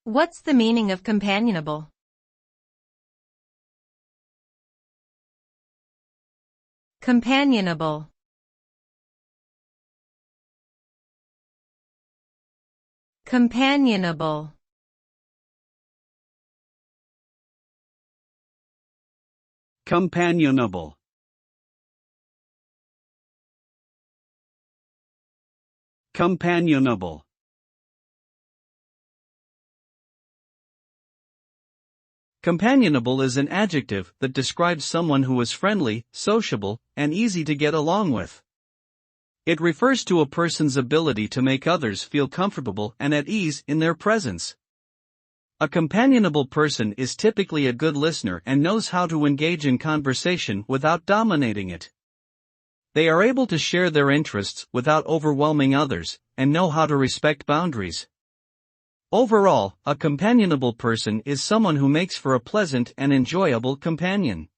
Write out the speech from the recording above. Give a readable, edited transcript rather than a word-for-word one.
What's the meaning of companionable? Companionable. Companionable. Companionable. Companionable. Companionable is an adjective that describes someone who is friendly, sociable, and easy to get along with. It refers to a person's ability to make others feel comfortable and at ease in their presence. A companionable person is typically a good listener and knows how to engage in conversation without dominating it. They are able to share their interests without overwhelming others, and know how to respect boundaries. Overall, a companionable person is someone who makes for a pleasant and enjoyable companion.